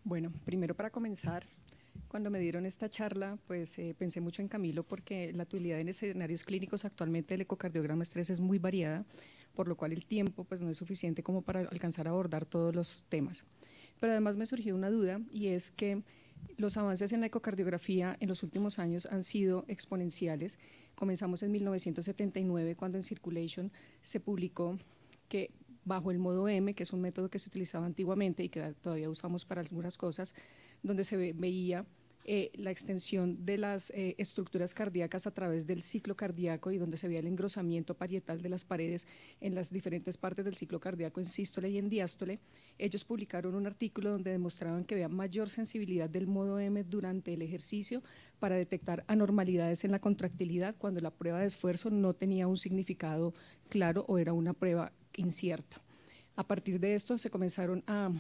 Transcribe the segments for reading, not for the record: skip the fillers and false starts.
Bueno, primero para comenzar, cuando me dieron esta charla, pues pensé mucho en Camilo porque la utilidad en escenarios clínicos actualmente del ecocardiograma estrés es muy variada, por lo cual el tiempo pues no es suficiente como para alcanzar a abordar todos los temas. Pero además me surgió una duda y es que los avances en la ecocardiografía en los últimos años han sido exponenciales. Comenzamos en 1979 cuando en Circulation se publicó que bajo el modo M, que es un método que se utilizaba antiguamente y que todavía usamos para algunas cosas, donde se veía la extensión de las estructuras cardíacas a través del ciclo cardíaco y donde se veía el engrosamiento parietal de las paredes en las diferentes partes del ciclo cardíaco en sístole y en diástole. Ellos publicaron un artículo donde demostraban que había mayor sensibilidad del modo M durante el ejercicio para detectar anormalidades en la contractilidad cuando la prueba de esfuerzo no tenía un significado claro o era una prueba incierta. A partir de esto se comenzaron a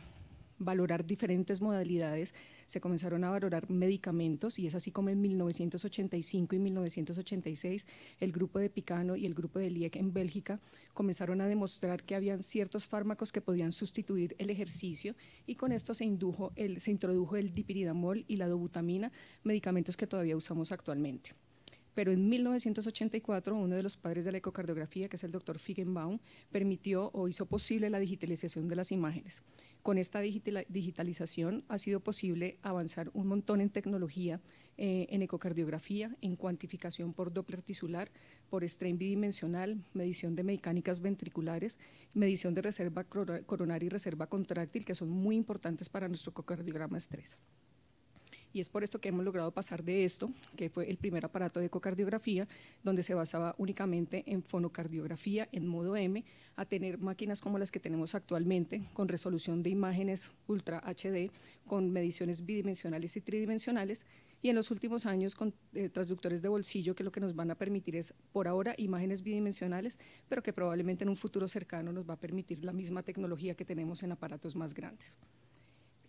valorar diferentes modalidades, se comenzaron a valorar medicamentos y es así como en 1985 y 1986 el grupo de Picano y el grupo de Liek en Bélgica comenzaron a demostrar que habían ciertos fármacos que podían sustituir el ejercicio y con esto se introdujo el dipiridamol y la dobutamina, medicamentos que todavía usamos actualmente. Pero en 1984, uno de los padres de la ecocardiografía, que es el doctor Feigenbaum, permitió o hizo posible la digitalización de las imágenes. Con esta digitalización ha sido posible avanzar un montón en tecnología, en ecocardiografía, en cuantificación por Doppler tisular, por strain bidimensional, medición de mecánicas ventriculares, medición de reserva coronaria y reserva contráctil, que son muy importantes para nuestro ecocardiograma estrés. Y es por esto que hemos logrado pasar de esto, que fue el primer aparato de ecocardiografía, donde se basaba únicamente en fonocardiografía en modo M, a tener máquinas como las que tenemos actualmente, con resolución de imágenes Ultra HD, con mediciones bidimensionales y tridimensionales, y en los últimos años con transductores de bolsillo que lo que nos van a permitir es, por ahora, imágenes bidimensionales, pero que probablemente en un futuro cercano nos va a permitir la misma tecnología que tenemos en aparatos más grandes.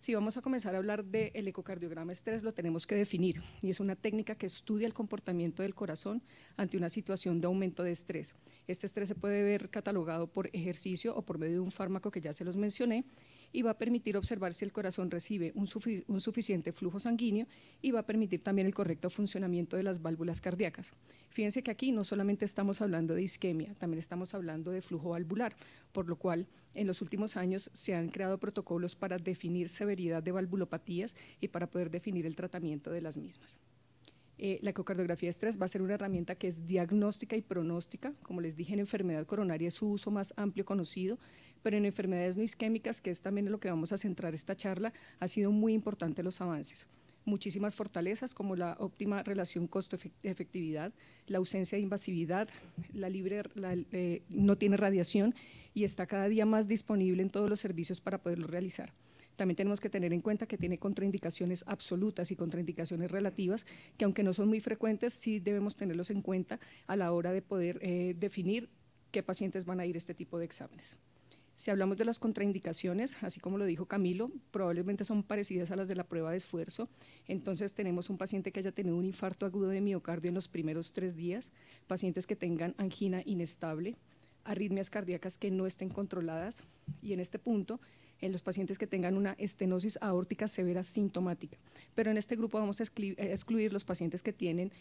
Si vamos a comenzar a hablar del ecocardiograma estrés, lo tenemos que definir y es una técnica que estudia el comportamiento del corazón ante una situación de aumento de estrés. Este estrés se puede ver catalogado por ejercicio o por medio de un fármaco que ya se los mencioné y va a permitir observar si el corazón recibe un suficiente flujo sanguíneo y va a permitir también el correcto funcionamiento de las válvulas cardíacas. Fíjense que aquí no solamente estamos hablando de isquemia, también estamos hablando de flujo valvular, por lo cual en los últimos años se han creado protocolos para definir severidad de valvulopatías y para poder definir el tratamiento de las mismas. La ecocardiografía de estrés va a ser una herramienta que es diagnóstica y pronóstica. Como les dije, en enfermedad coronaria es su uso más amplio conocido, pero en enfermedades no isquémicas, que es también en lo que vamos a centrar esta charla, ha sido muy importante los avances. Muchísimas fortalezas como la óptima relación costo-efectividad, la ausencia de invasividad, no tiene radiación y está cada día más disponible en todos los servicios para poderlo realizar. También tenemos que tener en cuenta que tiene contraindicaciones absolutas y contraindicaciones relativas, que aunque no son muy frecuentes, sí debemos tenerlos en cuenta a la hora de poder definir qué pacientes van a ir a este tipo de exámenes. Si hablamos de las contraindicaciones, así como lo dijo Camilo, probablemente son parecidas a las de la prueba de esfuerzo. Entonces tenemos un paciente que haya tenido un infarto agudo de miocardio en los primeros 3 días, pacientes que tengan angina inestable, arritmias cardíacas que no estén controladas y en este punto en los pacientes que tengan una estenosis aórtica severa sintomática. Pero en este grupo vamos a excluir los pacientes que tienen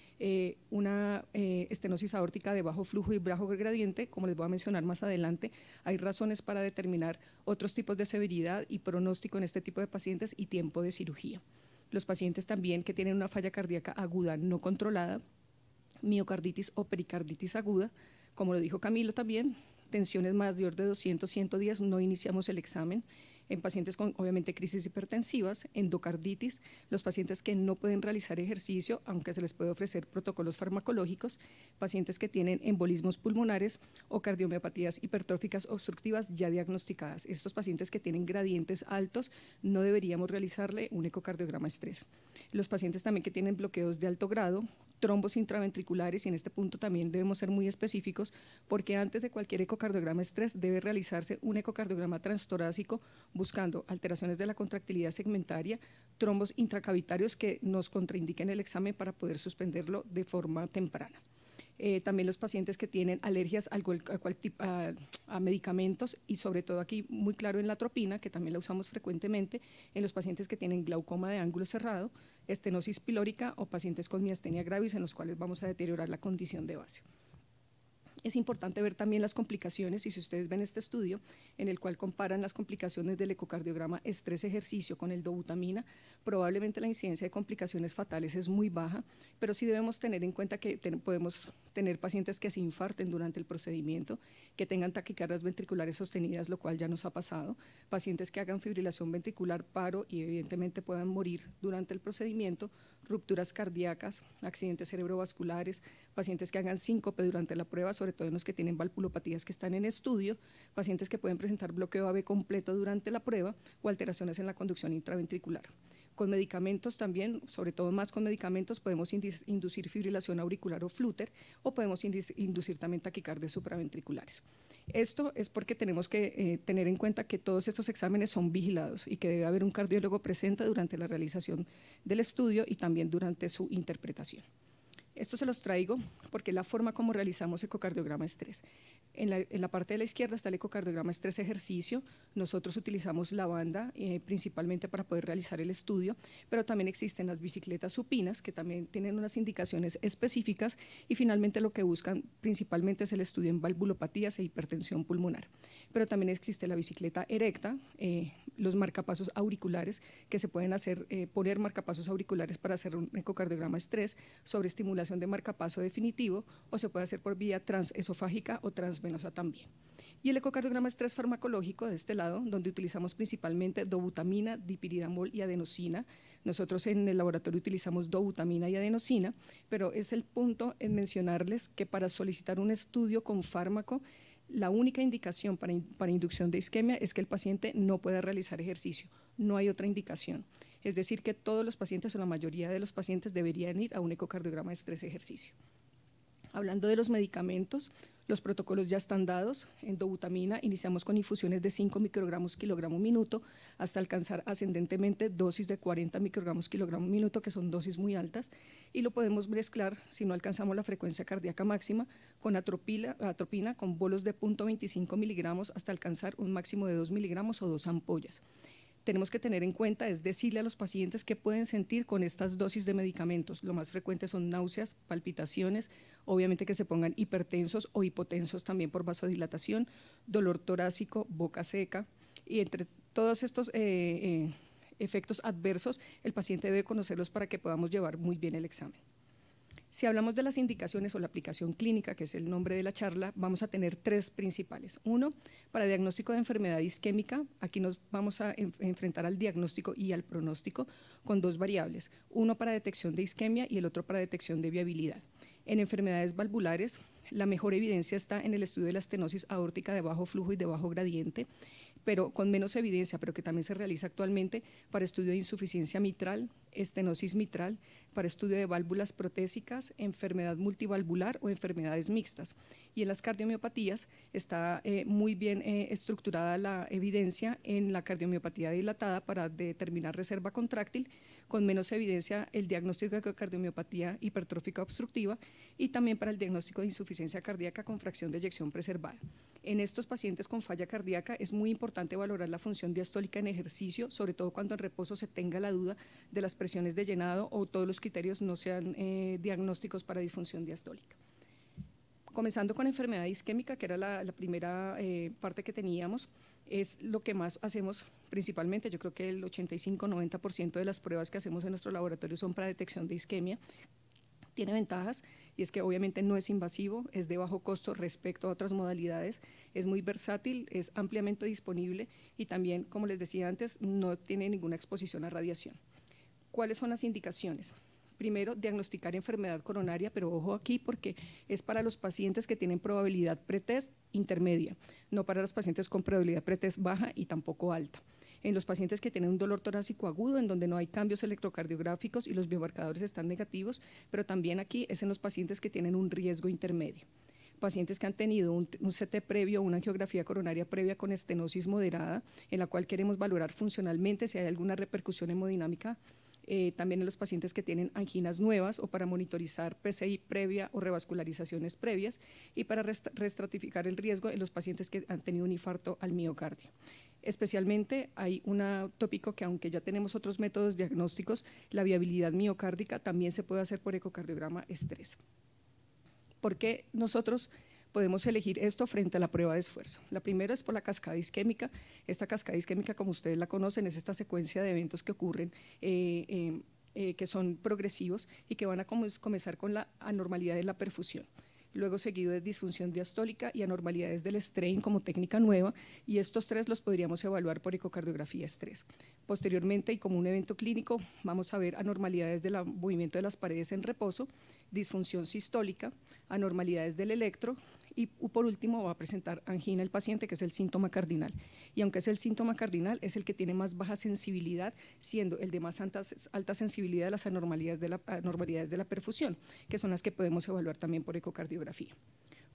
una estenosis aórtica de bajo flujo y bajo gradiente, como les voy a mencionar más adelante. Hay razones para determinar otros tipos de severidad y pronóstico en este tipo de pacientes y tiempo de cirugía. Los pacientes también que tienen una falla cardíaca aguda no controlada, miocarditis o pericarditis aguda, como lo dijo Camilo también, tensiones mayor de 200, 110, no iniciamos el examen. En pacientes con, obviamente, crisis hipertensivas, endocarditis, los pacientes que no pueden realizar ejercicio, aunque se les puede ofrecer protocolos farmacológicos, pacientes que tienen embolismos pulmonares o cardiomiopatías hipertróficas obstructivas ya diagnosticadas. Estos pacientes que tienen gradientes altos no deberíamos realizarle un ecocardiograma estrés. Los pacientes también que tienen bloqueos de alto grado, trombos intraventriculares, y en este punto también debemos ser muy específicos porque antes de cualquier ecocardiograma estrés debe realizarse un ecocardiograma transtorácico buscando alteraciones de la contractilidad segmentaria, trombos intracavitarios que nos contraindiquen el examen para poder suspenderlo de forma temprana. también los pacientes que tienen alergias a medicamentos y sobre todo aquí muy claro en la atropina, que también la usamos frecuentemente en los pacientes que tienen glaucoma de ángulo cerrado, estenosis pilórica o pacientes con miastenia gravis en los cuales vamos a deteriorar la condición de base. Es importante ver también las complicaciones y si ustedes ven este estudio en el cual comparan las complicaciones del ecocardiograma estrés-ejercicio con el dobutamina, probablemente la incidencia de complicaciones fatales es muy baja, pero sí debemos tener en cuenta que podemos tener pacientes que se infarten durante el procedimiento, que tengan taquicardias ventriculares sostenidas, lo cual ya nos ha pasado, pacientes que hagan fibrilación ventricular, paro y evidentemente puedan morir durante el procedimiento, rupturas cardíacas, accidentes cerebrovasculares, pacientes que hagan síncope durante la prueba, sobre todo en los que tienen valvulopatías que están en estudio, pacientes que pueden presentar bloqueo AV completo durante la prueba o alteraciones en la conducción intraventricular. Con medicamentos también, sobre todo más con medicamentos, podemos inducir fibrilación auricular o flúter o podemos inducir también taquicardias supraventriculares. Esto es porque tenemos que tener en cuenta que todos estos exámenes son vigilados y que debe haber un cardiólogo presente durante la realización del estudio y también durante su interpretación. Esto se los traigo porque es la forma como realizamos ecocardiograma estrés. En la parte de la izquierda está el ecocardiograma estrés ejercicio. Nosotros utilizamos la banda principalmente para poder realizar el estudio, pero también existen las bicicletas supinas que también tienen unas indicaciones específicas y finalmente lo que buscan principalmente es el estudio en valvulopatías e hipertensión pulmonar. Pero también existe la bicicleta erecta, los marcapasos auriculares que se pueden hacer, poner marcapasos auriculares para hacer un ecocardiograma estrés sobre estimulación de marcapaso definitivo o se puede hacer por vía transesofágica o transvenosa también. Y el ecocardiograma estrés farmacológico de este lado, donde utilizamos principalmente dobutamina, dipiridamol y adenosina. Nosotros en el laboratorio utilizamos dobutamina y adenosina, pero es el punto en mencionarles que para solicitar un estudio con fármaco, la única indicación para inducción de isquemia es que el paciente no pueda realizar ejercicio, no hay otra indicación. Es decir, que todos los pacientes o la mayoría de los pacientes deberían ir a un ecocardiograma de estrés ejercicio. Hablando de los medicamentos, los protocolos ya están dados. En dobutamina iniciamos con infusiones de 5 microgramos kilogramo minuto hasta alcanzar ascendentemente dosis de 40 microgramos kilogramo minuto, que son dosis muy altas, y lo podemos mezclar, si no alcanzamos la frecuencia cardíaca máxima, con atropina con bolos de 0.25 miligramos hasta alcanzar un máximo de 2 miligramos o 2 ampollas. Tenemos que tener en cuenta es decirle a los pacientes qué pueden sentir con estas dosis de medicamentos. Lo más frecuente son náuseas, palpitaciones, obviamente que se pongan hipertensos o hipotensos también por vasodilatación, dolor torácico, boca seca, y entre todos estos efectos adversos, el paciente debe conocerlos para que podamos llevar muy bien el examen. Si hablamos de las indicaciones o la aplicación clínica, que es el nombre de la charla, vamos a tener 3 principales. Uno, para diagnóstico de enfermedad isquémica, aquí nos vamos a enfrentar al diagnóstico y al pronóstico con 2 variables, uno para detección de isquemia y el otro para detección de viabilidad. En enfermedades valvulares, la mejor evidencia está en el estudio de la estenosis aórtica de bajo flujo y de bajo gradiente, pero con menos evidencia, pero que también se realiza actualmente para estudio de insuficiencia mitral, estenosis mitral, para estudio de válvulas protésicas, enfermedad multivalvular o enfermedades mixtas. Y en las cardiomiopatías está muy bien estructurada la evidencia en la cardiomiopatía dilatada para determinar reserva contráctil, con menos evidencia el diagnóstico de cardiomiopatía hipertrófica obstructiva y también para el diagnóstico de insuficiencia cardíaca con fracción de eyección preservada. En estos pacientes con falla cardíaca es muy importante valorar la función diastólica en ejercicio, sobre todo cuando en reposo se tenga la duda de las presiones de llenado o todos los criterios no sean diagnósticos para disfunción diastólica. Comenzando con enfermedad isquémica, que era la primera parte que teníamos, es lo que más hacemos principalmente. Yo creo que el 85-90% de las pruebas que hacemos en nuestro laboratorio son para detección de isquemia. Tiene ventajas y es que obviamente no es invasivo, es de bajo costo respecto a otras modalidades, es muy versátil, es ampliamente disponible y también, como les decía antes, no tiene ninguna exposición a radiación. ¿Cuáles son las indicaciones? Primero, diagnosticar enfermedad coronaria, pero ojo aquí porque es para los pacientes que tienen probabilidad pretest intermedia, no para los pacientes con probabilidad pretest baja y tampoco alta. En los pacientes que tienen un dolor torácico agudo, en donde no hay cambios electrocardiográficos y los biomarcadores están negativos, pero también aquí es en los pacientes que tienen un riesgo intermedio. Pacientes que han tenido un CT previo, una angiografía coronaria previa con estenosis moderada, en la cual queremos valorar funcionalmente si hay alguna repercusión hemodinámica también en los pacientes que tienen anginas nuevas o para monitorizar PCI previa o revascularizaciones previas y para reestratificar el riesgo en los pacientes que han tenido un infarto al miocardio. Especialmente hay un tópico que aunque ya tenemos otros métodos diagnósticos, la viabilidad miocárdica también se puede hacer por ecocardiograma estrés. ¿Por qué nosotros podemos elegir esto frente a la prueba de esfuerzo? La primera es por la cascada isquémica. Esta cascada isquémica, como ustedes la conocen, es esta secuencia de eventos que ocurren que son progresivos y que van a comenzar con la anormalidad de la perfusión, luego seguido de disfunción diastólica y anormalidades del strain como técnica nueva, y estos tres los podríamos evaluar por ecocardiografía estrés. Posteriormente, y como un evento clínico, vamos a ver anormalidades del movimiento de las paredes en reposo, disfunción sistólica, anormalidades del electro, y por último va a presentar angina el paciente, que es el síntoma cardinal. Y aunque es el síntoma cardinal, es el que tiene más baja sensibilidad, siendo el de más alta sensibilidad de las anormalidades de la perfusión, que son las que podemos evaluar también por ecocardiografía.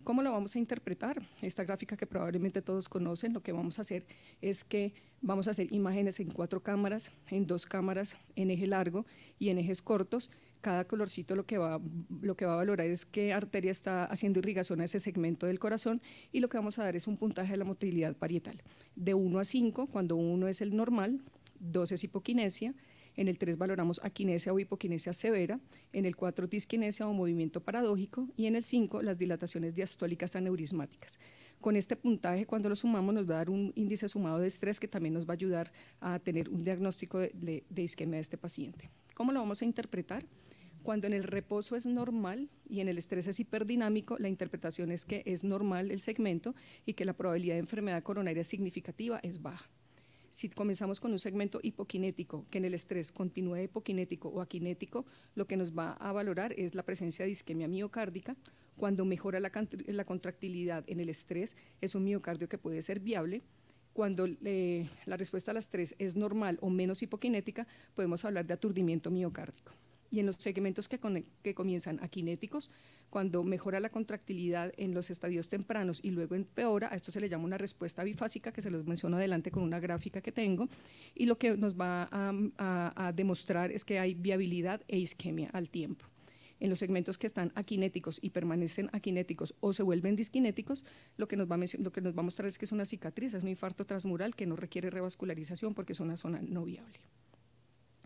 ¿Cómo lo vamos a interpretar? Esta gráfica que probablemente todos conocen, lo que vamos a hacer es que vamos a hacer imágenes en 4 cámaras, en 2 cámaras, en eje largo y en ejes cortos. Cada colorcito lo que va a valorar es qué arteria está haciendo irrigación a ese segmento del corazón, y lo que vamos a dar es un puntaje de la motilidad parietal. De 1 a 5, cuando 1 es el normal, 2 es hipoquinesia, en el 3 valoramos aquinesia o hipoquinesia severa, en el 4 disquinesia o movimiento paradójico, y en el 5 las dilataciones diastólicas aneurismáticas. Con este puntaje, cuando lo sumamos, nos va a dar un índice sumado de estrés que también nos va a ayudar a tener un diagnóstico de isquemia de este paciente. ¿Cómo lo vamos a interpretar? Cuando en el reposo es normal y en el estrés es hiperdinamico, la interpretación es que es normal el segmento y que la probabilidad de enfermedad coronaria significativa es baja. Si comenzamos con un segmento hipoquinético, que en el estrés continúe hipoquinético o aquinético, lo que nos va a valorar es la presencia de isquemia miocárdica. Cuando mejora la contractilidad en el estrés, es un miocardio que puede ser viable. Cuando la respuesta a las 3 es normal o menos hipoquinética, podemos hablar de aturdimiento miocárdico. Y en los segmentos que comienzan aquinéticos, cuando mejora la contractilidad en los estadios tempranos y luego empeora, a esto se le llama una respuesta bifásica, que se los menciono adelante con una gráfica que tengo, y lo que nos va a demostrar es que hay viabilidad e isquemia al tiempo. En los segmentos que están aquinéticos y permanecen aquinéticos o se vuelven disquinéticos, lo que nos va a mostrar es que es una cicatriz, es un infarto transmural que no requiere revascularización porque es una zona no viable.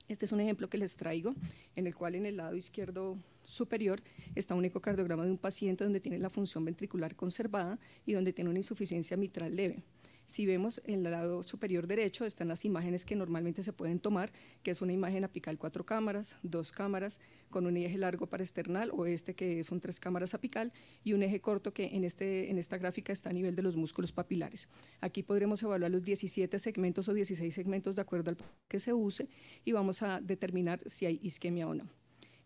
Este es un ejemplo que les traigo, en el cual en el lado izquierdo superior está un ecocardiograma de un paciente donde tiene la función ventricular conservada y donde tiene una insuficiencia mitral leve. Si vemos en el lado superior derecho están las imágenes que normalmente se pueden tomar, que es una imagen apical 4 cámaras, 2 cámaras, con un eje largo parasternal o que son 3 cámaras apical, y un eje corto que en esta gráfica está a nivel de los músculos papilares. Aquí podremos evaluar los 17 segmentos o 16 segmentos de acuerdo al que se use y vamos a determinar si hay isquemia o no.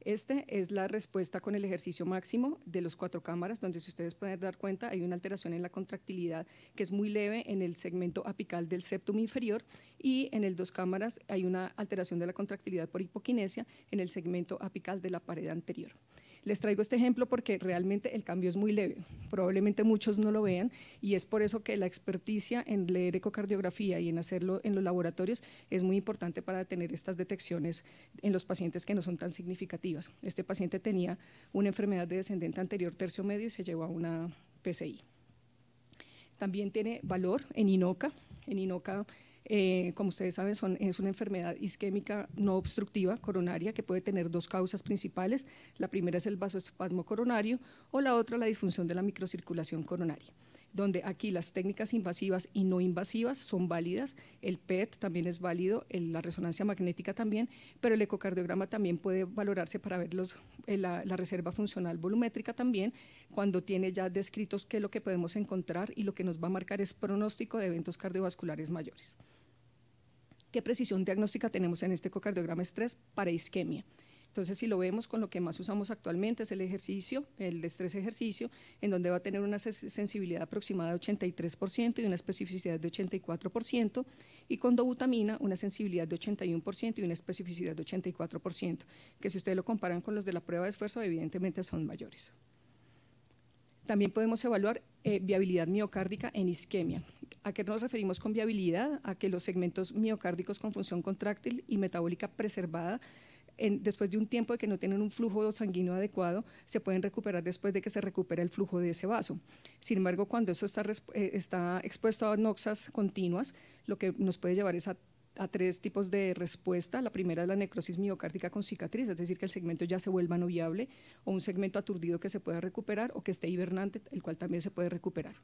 Esta es la respuesta con el ejercicio máximo de los 4 cámaras, donde, si ustedes pueden dar cuenta, hay una alteración en la contractilidad que es muy leve en el segmento apical del septum inferior, y en el 2 cámaras hay una alteración de la contractilidad por hipoquinesia en el segmento apical de la pared anterior. Les traigo este ejemplo porque realmente el cambio es muy leve, probablemente muchos no lo vean, y es por eso que la experticia en leer ecocardiografía y en hacerlo en los laboratorios es muy importante para tener estas detecciones en los pacientes que no son tan significativas. Este paciente tenía una enfermedad de descendente anterior tercio medio y se llevó a una PCI. También tiene valor en INOCA. En INOCA, como ustedes saben, es una enfermedad isquémica no obstructiva coronaria que puede tener 2 causas principales. La primera es el vasoespasmo coronario o la otra la disfunción de la microcirculación coronaria, donde aquí las técnicas invasivas y no invasivas son válidas. El PET también es válido, la resonancia magnética también, pero el ecocardiograma también puede valorarse para ver la reserva funcional volumétrica también, cuando tiene ya descritos qué es lo que podemos encontrar, y lo que nos va a marcar es pronóstico de eventos cardiovasculares mayores. ¿Qué precisión diagnóstica tenemos en este ecocardiograma estrés para isquemia? Entonces, si lo vemos, con lo que más usamos actualmente es el ejercicio, el estrés ejercicio, en donde va a tener una sensibilidad aproximada de 83% y una especificidad de 84%, y con dobutamina una sensibilidad de 81% y una especificidad de 84%, que si ustedes lo comparan con los de la prueba de esfuerzo, evidentemente son mayores. También podemos evaluar viabilidad miocárdica en isquemia. ¿A qué nos referimos con viabilidad? A que los segmentos miocárdicos con función contráctil y metabólica preservada después de un tiempo de que no tienen un flujo sanguíneo adecuado, se pueden recuperar después de que se recupera el flujo de ese vaso. Sin embargo, cuando eso está expuesto a noxas continuas, lo que nos puede llevar es a tres tipos de respuesta. La primera es la necrosis miocárdica con cicatriz, es decir, que el segmento ya se vuelva no viable, o un segmento aturdido que se pueda recuperar, o que esté hibernante, el cual también se puede recuperar.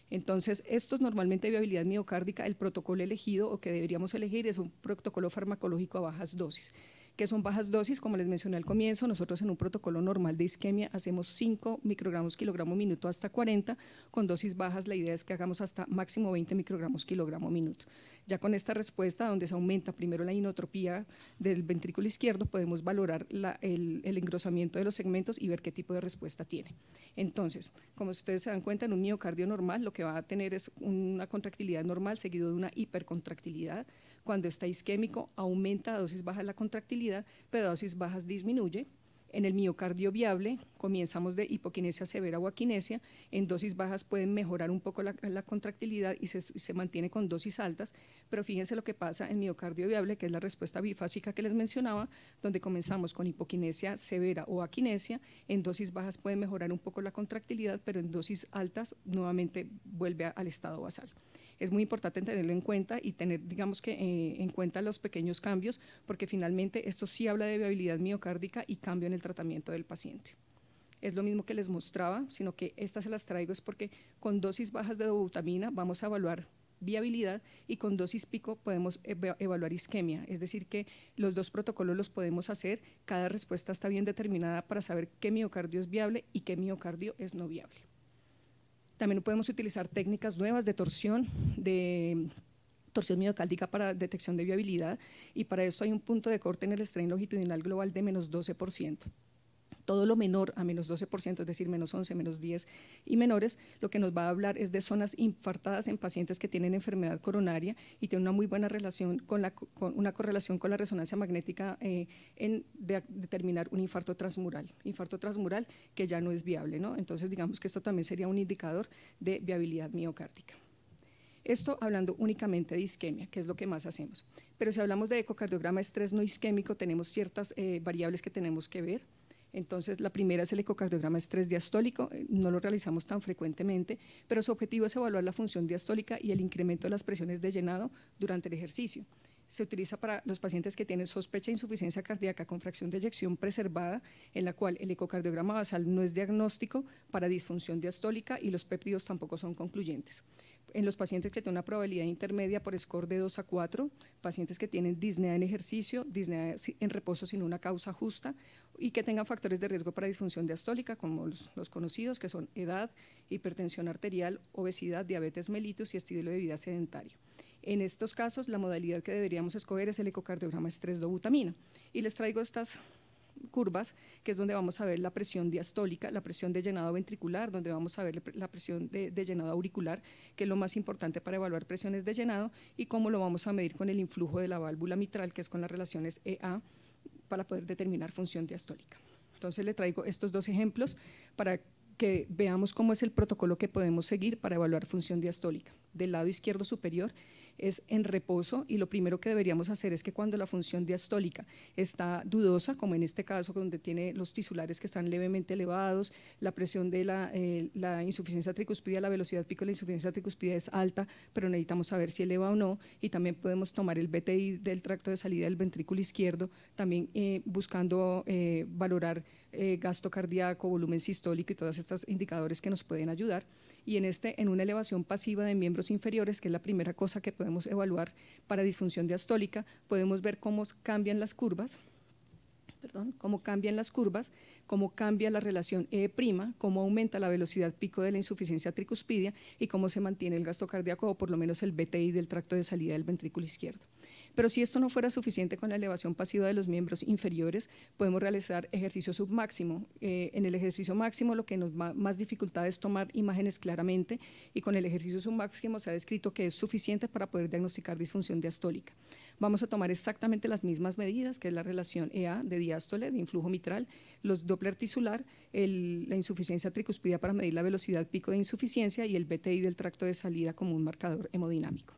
Entonces, estos normalmente de viabilidad miocárdica, el protocolo elegido o que deberíamos elegir es un protocolo farmacológico a bajas dosis. ¿Qué son bajas dosis? Como les mencioné al comienzo, nosotros en un protocolo normal de isquemia hacemos 5 microgramos kilogramo minuto hasta 40, con dosis bajas la idea es que hagamos hasta máximo 20 microgramos kilogramo minuto. Ya con esta respuesta, donde se aumenta primero la inotropía del ventrículo izquierdo, podemos valorar el engrosamiento de los segmentos y ver qué tipo de respuesta tiene. Entonces, como ustedes se dan cuenta, en un miocardio normal lo que va a tener es una contractilidad normal seguido de una hipercontractilidad. Cuando está isquémico, aumenta a dosis bajas la contractilidad, pero a dosis bajas disminuye. En el miocardio viable, comenzamos de hipoquinesia severa o aquinesia, en dosis bajas pueden mejorar un poco la contractilidad y se mantiene con dosis altas, pero fíjense lo que pasa en miocardio viable, que es la respuesta bifásica que les mencionaba, donde comenzamos con hipoquinesia severa o aquinesia, en dosis bajas pueden mejorar un poco la contractilidad, pero en dosis altas nuevamente vuelve al estado basal. Es muy importante tenerlo en cuenta y tener, digamos que en cuenta los pequeños cambios, porque finalmente esto sí habla de viabilidad miocárdica y cambio en el tratamiento del paciente. Es lo mismo que les mostraba, sino que estas se las traigo es porque con dosis bajas de dobutamina vamos a evaluar viabilidad y con dosis pico podemos evaluar isquemia, es decir que los dos protocolos los podemos hacer, cada respuesta está bien determinada para saber qué miocardio es viable y qué miocardio es no viable. También podemos utilizar técnicas nuevas de torsión miocárdica para detección de viabilidad, y para esto hay un punto de corte en el strain longitudinal global de menos 12%. Todo lo menor a menos 12%, es decir, menos 11, menos 10 y menores, lo que nos va a hablar es de zonas infartadas en pacientes que tienen enfermedad coronaria y tiene una muy buena relación con una correlación con la resonancia magnética en determinar un infarto transmural que ya no es viable, ¿no? Entonces, digamos que esto también sería un indicador de viabilidad miocárdica. Esto hablando únicamente de isquemia, que es lo que más hacemos. Pero si hablamos de ecocardiograma estrés no isquémico, tenemos ciertas variables que tenemos que ver. Entonces, la primera es el ecocardiograma estrés diastólico, no lo realizamos tan frecuentemente, pero su objetivo es evaluar la función diastólica y el incremento de las presiones de llenado durante el ejercicio. Se utiliza para los pacientes que tienen sospecha de insuficiencia cardíaca con fracción de eyección preservada, en la cual el ecocardiograma basal no es diagnóstico para disfunción diastólica y los péptidos tampoco son concluyentes. En los pacientes que tienen una probabilidad intermedia por score de 2 a 4, pacientes que tienen disnea en ejercicio, disnea en reposo sin una causa justa y que tengan factores de riesgo para disfunción diastólica, como los conocidos, que son edad, hipertensión arterial, obesidad, diabetes mellitus y estilo de vida sedentario. En estos casos, la modalidad que deberíamos escoger es el ecocardiograma estrés dobutamina. Y les traigo estas curvas, que es donde vamos a ver la presión diastólica, la presión de llenado ventricular, donde vamos a ver la presión de llenado auricular, que es lo más importante para evaluar presiones de llenado, y cómo lo vamos a medir con el influjo de la válvula mitral, que es con las relaciones EA, para poder determinar función diastólica. Entonces, le traigo estos dos ejemplos para que veamos cómo es el protocolo que podemos seguir para evaluar función diastólica. Del lado izquierdo superior es en reposo, y lo primero que deberíamos hacer es que cuando la función diastólica está dudosa, como en este caso donde tiene los tisulares que están levemente elevados, la presión de la insuficiencia tricuspidia, la velocidad pico de la insuficiencia tricuspidia es alta, pero necesitamos saber si eleva o no, y también podemos tomar el BTI del tracto de salida del ventrículo izquierdo, también buscando valorar gasto cardíaco, volumen sistólico y todos estos indicadores que nos pueden ayudar. Y en una elevación pasiva de miembros inferiores, que es la primera cosa que podemos evaluar para disfunción diastólica, podemos ver cómo cambian las curvas, cómo cambia la relación E', cómo aumenta la velocidad pico de la insuficiencia tricuspidia y cómo se mantiene el gasto cardíaco o por lo menos el BTI del tracto de salida del ventrículo izquierdo. Pero si esto no fuera suficiente con la elevación pasiva de los miembros inferiores, podemos realizar ejercicio submáximo. En el ejercicio máximo lo que nos da más dificultad es tomar imágenes claramente, y con el ejercicio submáximo se ha descrito que es suficiente para poder diagnosticar disfunción diastólica. Vamos a tomar exactamente las mismas medidas, que es la relación EA de diástole, de influjo mitral, los Doppler tisular, la insuficiencia tricuspidia para medir la velocidad pico de insuficiencia y el BTI del tracto de salida como un marcador hemodinámico.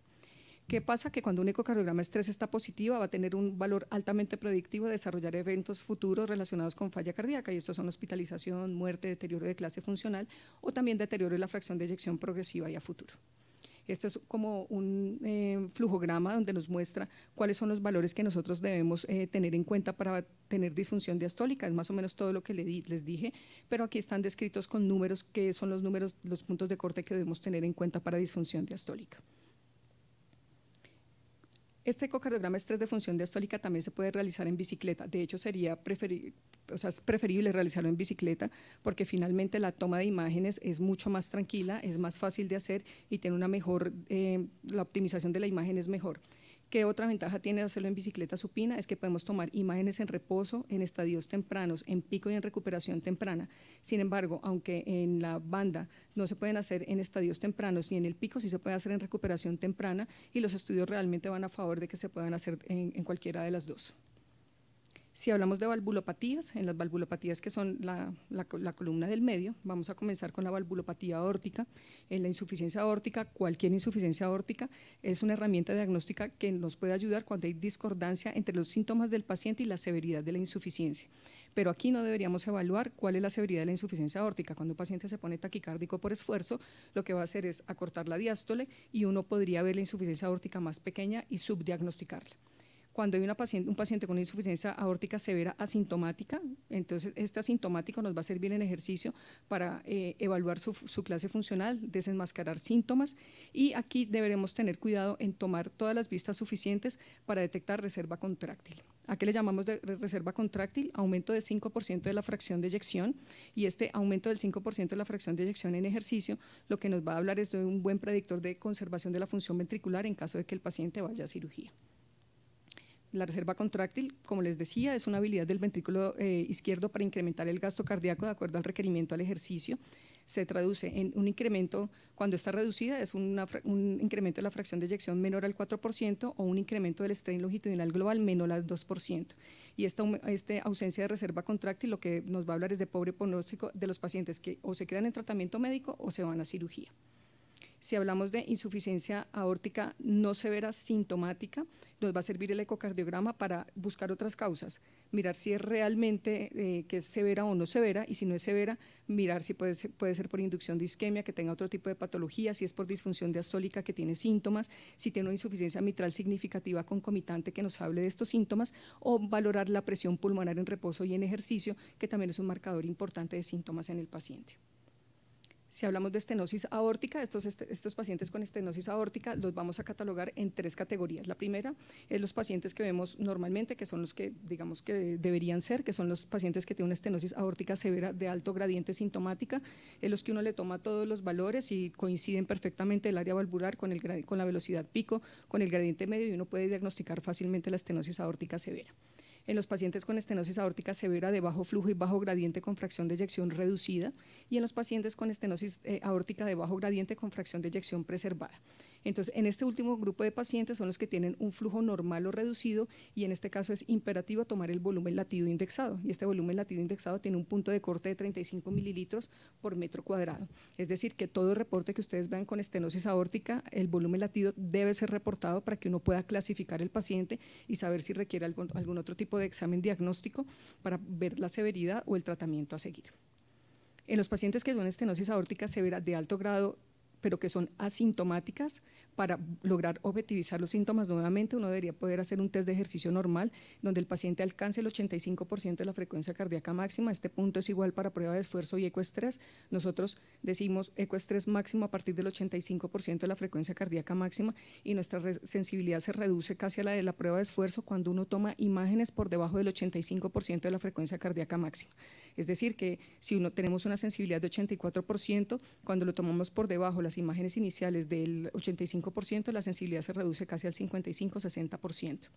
¿Qué pasa? Que cuando un ecocardiograma estrés está positiva va a tener un valor altamente predictivo de desarrollar eventos futuros relacionados con falla cardíaca, y estos son hospitalización, muerte, deterioro de clase funcional o también deterioro de la fracción de eyección progresiva y a futuro. Esto es como un flujograma donde nos muestra cuáles son los valores que nosotros debemos tener en cuenta para tener disfunción diastólica. Es más o menos todo lo que les dije, pero aquí están descritos con números, que son los números, los puntos de corte que debemos tener en cuenta para disfunción diastólica. Este ecocardiograma estrés de función diastólica también se puede realizar en bicicleta. De hecho, es preferible realizarlo en bicicleta porque finalmente la toma de imágenes es mucho más tranquila, es más fácil de hacer y tiene una mejor, la optimización de la imagen es mejor. ¿Qué otra ventaja tiene hacerlo en bicicleta supina? Es que podemos tomar imágenes en reposo, en estadios tempranos, en pico y en recuperación temprana. Sin embargo, aunque en la banda no se pueden hacer en estadios tempranos ni en el pico, sí se puede hacer en recuperación temprana, y los estudios realmente van a favor de que se puedan hacer en cualquiera de las dos. Si hablamos de valvulopatías, en las valvulopatías que son la columna del medio, vamos a comenzar con la valvulopatía aórtica. En la insuficiencia aórtica, cualquier insuficiencia aórtica es una herramienta diagnóstica que nos puede ayudar cuando hay discordancia entre los síntomas del paciente y la severidad de la insuficiencia. Pero aquí no deberíamos evaluar cuál es la severidad de la insuficiencia aórtica. Cuando un paciente se pone taquicárdico por esfuerzo, lo que va a hacer es acortar la diástole y uno podría ver la insuficiencia aórtica más pequeña y subdiagnosticarla. Cuando hay un paciente con insuficiencia aórtica severa asintomática, entonces este asintomático nos va a servir en ejercicio para evaluar su clase funcional, desenmascarar síntomas, y aquí deberemos tener cuidado en tomar todas las vistas suficientes para detectar reserva contráctil. ¿A qué le llamamos de reserva contráctil? Aumento de 5% de la fracción de eyección, y este aumento del 5% de la fracción de eyección en ejercicio lo que nos va a hablar es de un buen predictor de conservación de la función ventricular en caso de que el paciente vaya a cirugía. La reserva contráctil, como les decía, es una habilidad del ventrículo izquierdo para incrementar el gasto cardíaco de acuerdo al requerimiento al ejercicio. Se traduce en un incremento, cuando está reducida, es un incremento de la fracción de eyección menor al 4% o un incremento del strain longitudinal global menor al 2%. Y esta ausencia de reserva contráctil lo que nos va a hablar es de pobre pronóstico de los pacientes que o se quedan en tratamiento médico o se van a cirugía. Si hablamos de insuficiencia aórtica no severa sintomática, nos va a servir el ecocardiograma para buscar otras causas, mirar si es realmente que es severa o no severa, y si no es severa, mirar si puede ser por inducción de isquemia, que tenga otro tipo de patología, si es por disfunción diastólica que tiene síntomas, si tiene una insuficiencia mitral significativa concomitante que nos hable de estos síntomas, o valorar la presión pulmonar en reposo y en ejercicio, que también es un marcador importante de síntomas en el paciente. Si hablamos de estenosis aórtica, estos pacientes con estenosis aórtica los vamos a catalogar en 3 categorías. La primera es los pacientes que vemos normalmente, que son los que digamos que deberían ser, que son los pacientes que tienen una estenosis aórtica severa de alto gradiente sintomática, en los que uno le toma todos los valores y coinciden perfectamente el área valvular con la velocidad pico, con el gradiente medio, y uno puede diagnosticar fácilmente la estenosis aórtica severa. En los pacientes con estenosis aórtica severa de bajo flujo y bajo gradiente con fracción de eyección reducida, y en los pacientes con estenosis aórtica de bajo gradiente con fracción de eyección preservada. Entonces, en este último grupo de pacientes son los que tienen un flujo normal o reducido, y en este caso es imperativo tomar el volumen latido indexado, y este volumen latido indexado tiene un punto de corte de 35 mililitros por metro cuadrado. Es decir, que todo reporte que ustedes vean con estenosis aórtica, el volumen latido debe ser reportado para que uno pueda clasificar el paciente y saber si requiere algún otro tipo de examen diagnóstico para ver la severidad o el tratamiento a seguir. En los pacientes que son estenosis aórtica severa de alto grado, pero que son asintomáticas, para lograr objetivizar los síntomas nuevamente, uno debería poder hacer un test de ejercicio normal, donde el paciente alcance el 85% de la frecuencia cardíaca máxima. Este punto es igual para prueba de esfuerzo y ecoestrés. Nosotros decimos ecoestrés máximo a partir del 85% de la frecuencia cardíaca máxima, y nuestra sensibilidad se reduce casi a la de la prueba de esfuerzo cuando uno toma imágenes por debajo del 85% de la frecuencia cardíaca máxima. Es decir, que si tenemos una sensibilidad de 84%, cuando lo tomamos por debajo las imágenes iniciales del 85%, la sensibilidad se reduce casi al 55-60%.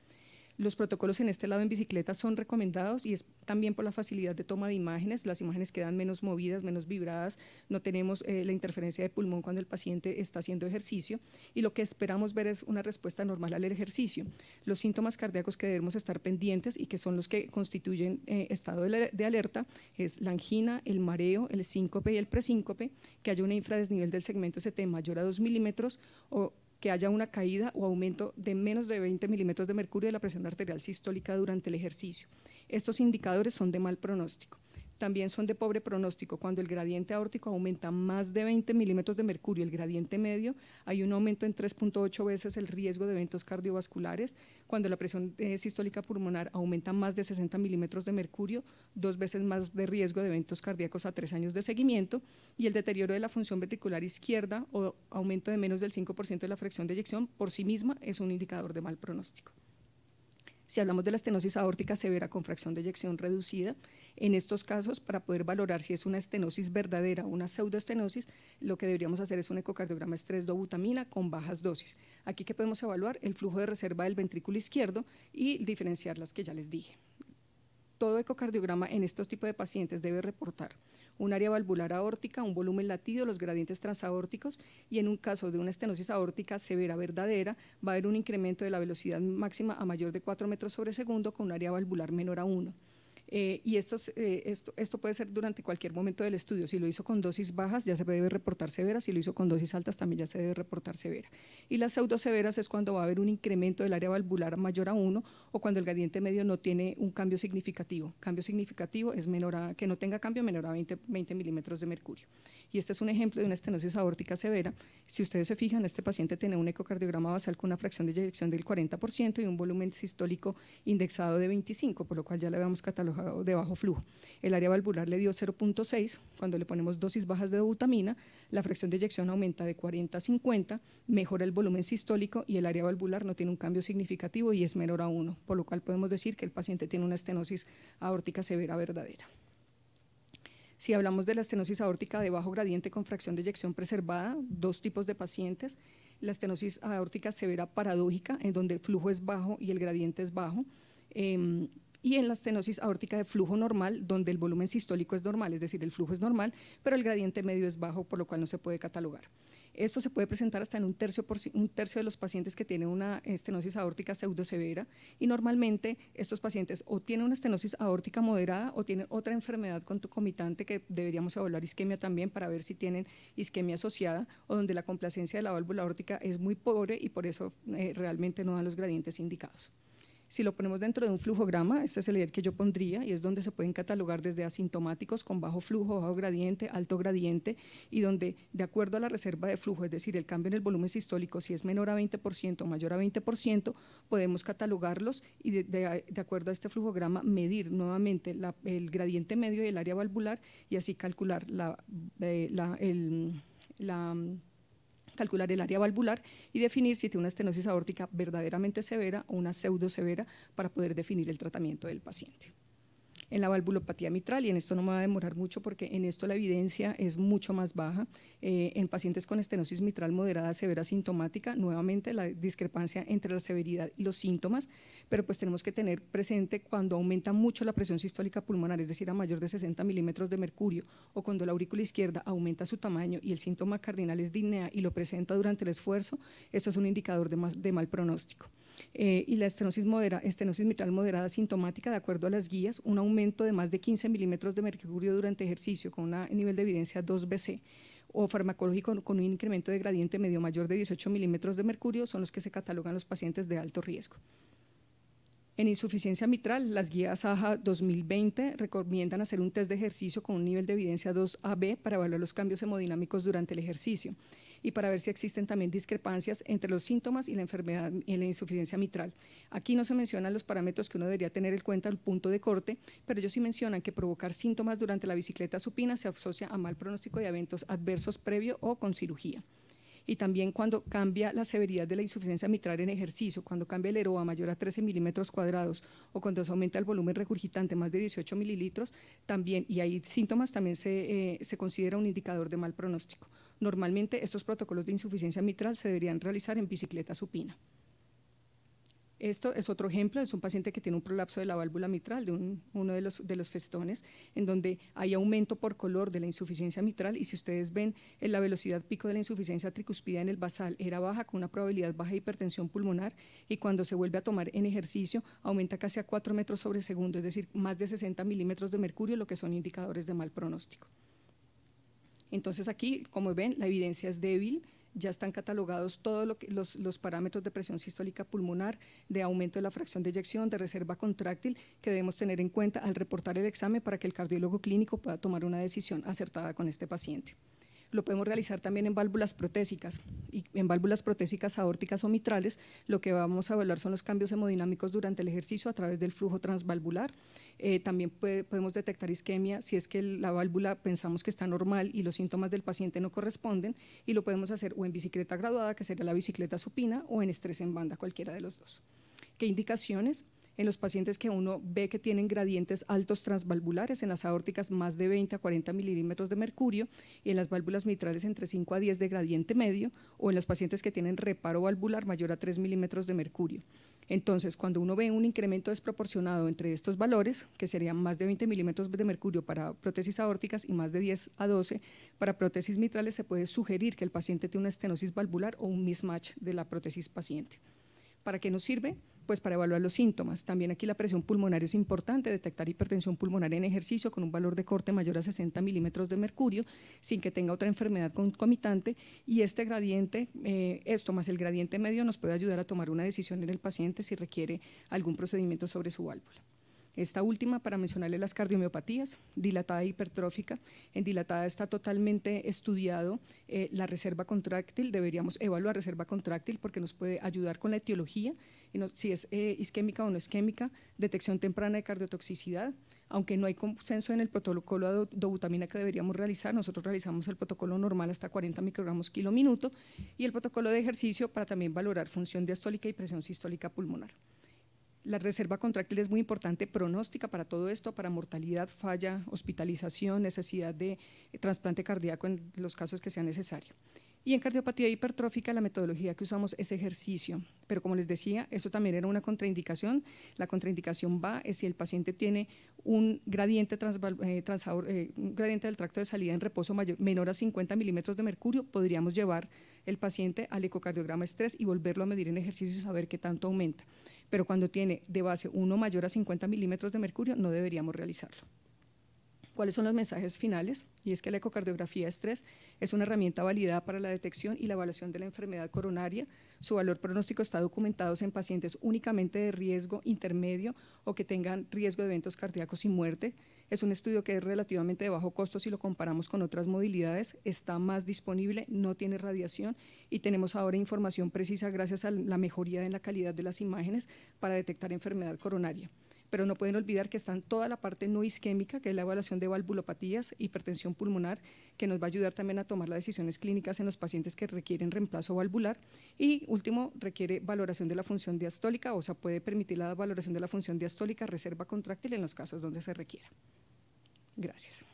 Los protocolos en este lado en bicicleta son recomendados, y es también por la facilidad de toma de imágenes. Las imágenes quedan menos movidas, menos vibradas, no tenemos la interferencia de pulmón cuando el paciente está haciendo ejercicio, y lo que esperamos ver es una respuesta normal al ejercicio. Los síntomas cardíacos que debemos estar pendientes y que son los que constituyen estado de alerta es la angina, el mareo, el síncope y el presíncope, que haya una infradesnivel del segmento ST mayor a 2 milímetros, o que haya una caída o aumento de menos de 20 milímetros de mercurio de la presión arterial sistólica durante el ejercicio. Estos indicadores son de mal pronóstico. También son de pobre pronóstico cuando el gradiente aórtico aumenta más de 20 milímetros de mercurio, el gradiente medio, hay un aumento en 3.8 veces el riesgo de eventos cardiovasculares, cuando la presión sistólica pulmonar aumenta más de 60 milímetros de mercurio, 2 veces más de riesgo de eventos cardíacos a 3 años de seguimiento, y el deterioro de la función ventricular izquierda o aumento de menos del 5% de la fracción de eyección por sí misma es un indicador de mal pronóstico. Si hablamos de la estenosis aórtica severa con fracción de eyección reducida, en estos casos, para poder valorar si es una estenosis verdadera o una pseudoestenosis, lo que deberíamos hacer es un ecocardiograma estrés-dobutamina con bajas dosis. Aquí que podemos evaluar el flujo de reserva del ventrículo izquierdo y diferenciar las que ya les dije. Todo ecocardiograma en estos tipos de pacientes debe reportar un área valvular aórtica, un volumen latido, los gradientes transaórticos, y en un caso de una estenosis aórtica severa verdadera va a haber un incremento de la velocidad máxima a mayor de 4 metros sobre segundo con un área valvular menor a 1. Y esto puede ser durante cualquier momento del estudio. Si lo hizo con dosis bajas ya se debe reportar severa, si lo hizo con dosis altas también ya se debe reportar severa. Y las pseudoseveras es cuando va a haber un incremento del área valvular mayor a 1 o cuando el gradiente medio no tiene un cambio significativo. Cambio significativo es que no tenga cambio menor a 20 milímetros de mercurio. Y este es un ejemplo de una estenosis aórtica severa. Si ustedes se fijan, este paciente tiene un ecocardiograma basal con una fracción de eyección del 40% y un volumen sistólico indexado de 25, por lo cual ya le habíamos catalogado de bajo flujo. El área valvular le dio 0.6, cuando le ponemos dosis bajas de dobutamina, la fracción de eyección aumenta de 40 a 50, mejora el volumen sistólico y el área valvular no tiene un cambio significativo y es menor a 1, por lo cual podemos decir que el paciente tiene una estenosis aórtica severa verdadera. Si hablamos de la estenosis aórtica de bajo gradiente con fracción de eyección preservada, dos tipos de pacientes, la estenosis aórtica severa paradójica, en donde el flujo es bajo y el gradiente es bajo, y en la estenosis aórtica de flujo normal, donde el volumen sistólico es normal, es decir, el flujo es normal, pero el gradiente medio es bajo, por lo cual no se puede catalogar. Esto se puede presentar hasta en un tercio de los pacientes que tienen una estenosis aórtica pseudosevera, y normalmente estos pacientes o tienen una estenosis aórtica moderada o tienen otra enfermedad concomitante que deberíamos evaluar isquemia también para ver si tienen isquemia asociada o donde la complacencia de la válvula aórtica es muy pobre y por eso realmente no dan los gradientes indicados. Si lo ponemos dentro de un flujograma, este es el que yo pondría y es donde se pueden catalogar desde asintomáticos con bajo flujo, bajo gradiente, alto gradiente, y donde de acuerdo a la reserva de flujo, es decir, el cambio en el volumen sistólico, si es menor a 20% o mayor a 20%, podemos catalogarlos y de acuerdo a este flujograma medir nuevamente el gradiente medio y el área valvular y así calcular calcular el área valvular y definir si tiene una estenosis aórtica verdaderamente severa o una pseudosevera para poder definir el tratamiento del paciente. En la valvulopatía mitral, y en esto no me va a demorar mucho porque en esto la evidencia es mucho más baja, en pacientes con estenosis mitral moderada severa sintomática, nuevamente la discrepancia entre la severidad y los síntomas, pero pues tenemos que tener presente cuando aumenta mucho la presión sistólica pulmonar, es decir, a mayor de 60 milímetros de mercurio, o cuando la aurícula izquierda aumenta su tamaño y el síntoma cardinal es disnea y lo presenta durante el esfuerzo, esto es un indicador de mal pronóstico. Y la estenosis mitral moderada sintomática, de acuerdo a las guías, un aumento de más de 15 milímetros de mercurio durante ejercicio con un nivel de evidencia 2BC o farmacológico con un incremento de gradiente medio mayor de 18 milímetros de mercurio son los que se catalogan los pacientes de alto riesgo. En insuficiencia mitral, las guías AHA 2020 recomiendan hacer un test de ejercicio con un nivel de evidencia 2AB para evaluar los cambios hemodinámicos durante el ejercicio y para ver si existen también discrepancias entre los síntomas y la enfermedad en la insuficiencia mitral. Aquí no se mencionan los parámetros que uno debería tener en cuenta, el punto de corte, pero ellos sí mencionan que provocar síntomas durante la bicicleta supina se asocia a mal pronóstico de eventos adversos previo o con cirugía. Y también cuando cambia la severidad de la insuficiencia mitral en ejercicio, cuando cambia el EROA mayor a 13 milímetros cuadrados o cuando se aumenta el volumen regurgitante más de 18 mililitros, también, y hay síntomas, también se considera un indicador de mal pronóstico. Normalmente estos protocolos de insuficiencia mitral se deberían realizar en bicicleta supina. Esto es otro ejemplo, es un paciente que tiene un prolapso de la válvula mitral, de uno de los festones, en donde hay aumento por color de la insuficiencia mitral y si ustedes ven la velocidad pico de la insuficiencia tricuspidea en el basal era baja con una probabilidad baja de hipertensión pulmonar y cuando se vuelve a tomar en ejercicio aumenta casi a 4 metros sobre segundo, es decir, más de 60 milímetros de mercurio, lo que son indicadores de mal pronóstico. Entonces aquí, como ven, la evidencia es débil, ya están catalogados todos los parámetros de presión sistólica pulmonar, de aumento de la fracción de eyección, de reserva contráctil, que debemos tener en cuenta al reportar el examen para que el cardiólogo clínico pueda tomar una decisión acertada con este paciente. Lo podemos realizar también en válvulas protésicas, y en válvulas protésicas aórticas o mitrales lo que vamos a evaluar son los cambios hemodinámicos durante el ejercicio a través del flujo transvalvular. También podemos detectar isquemia si es que la válvula pensamos que está normal y los síntomas del paciente no corresponden, y lo podemos hacer o en bicicleta graduada, que sería la bicicleta supina, o en estrés en banda, cualquiera de los dos. ¿Qué indicaciones? En los pacientes que uno ve que tienen gradientes altos transvalvulares, en las aórticas más de 20 a 40 milímetros de mercurio, y en las válvulas mitrales entre 5 a 10 de gradiente medio, o en los pacientes que tienen reparo valvular mayor a 3 milímetros de mercurio. Entonces, cuando uno ve un incremento desproporcionado entre estos valores, que serían más de 20 milímetros de mercurio para prótesis aórticas y más de 10 a 12 para prótesis mitrales, se puede sugerir que el paciente tiene una estenosis valvular o un mismatch de la prótesis paciente. ¿Para qué nos sirve? Pues para evaluar los síntomas. También aquí la presión pulmonar es importante, detectar hipertensión pulmonar en ejercicio con un valor de corte mayor a 60 milímetros de mercurio, sin que tenga otra enfermedad concomitante, y este gradiente, esto más el gradiente medio, nos puede ayudar a tomar una decisión en el paciente si requiere algún procedimiento sobre su válvula. Esta última, para mencionarle las cardiomiopatías, dilatada e hipertrófica. En dilatada está totalmente estudiado la reserva contráctil, deberíamos evaluar reserva contráctil porque nos puede ayudar con la etiología, si es isquémica o no isquémica, detección temprana de cardiotoxicidad. Aunque no hay consenso en el protocolo de dobutamina que deberíamos realizar, nosotros realizamos el protocolo normal hasta 40 microgramos kilo minuto, y el protocolo de ejercicio para también valorar función diastólica y presión sistólica pulmonar. La reserva contráctil es muy importante, pronóstica para todo esto, para mortalidad, falla, hospitalización, necesidad de trasplante cardíaco en los casos que sea necesario. Y en cardiopatía hipertrófica la metodología que usamos es ejercicio, pero como les decía, eso también era una contraindicación. La contraindicación es si el paciente tiene un gradiente, un gradiente del tracto de salida en reposo menor a 50 milímetros de mercurio, podríamos llevar el paciente al ecocardiograma estrés y volverlo a medir en ejercicio y saber qué tanto aumenta. Pero cuando tiene de base uno mayor a 50 milímetros de mercurio, no deberíamos realizarlo. ¿Cuáles son los mensajes finales? Y es que la ecocardiografía estrés es una herramienta validada para la detección y la evaluación de la enfermedad coronaria. Su valor pronóstico está documentado en pacientes únicamente de riesgo intermedio o que tengan riesgo de eventos cardíacos y muerte. Es un estudio que es relativamente de bajo costo si lo comparamos con otras modalidades, está más disponible, no tiene radiación, y tenemos ahora información precisa gracias a la mejoría en la calidad de las imágenes para detectar enfermedad coronaria. Pero no pueden olvidar que está en toda la parte no isquémica, que es la evaluación de valvulopatías, hipertensión pulmonar, que nos va a ayudar también a tomar las decisiones clínicas en los pacientes que requieren reemplazo valvular. Y último, requiere valoración de la función diastólica, o sea, puede permitir la valoración de la función diastólica, reserva contráctil en los casos donde se requiera. Gracias.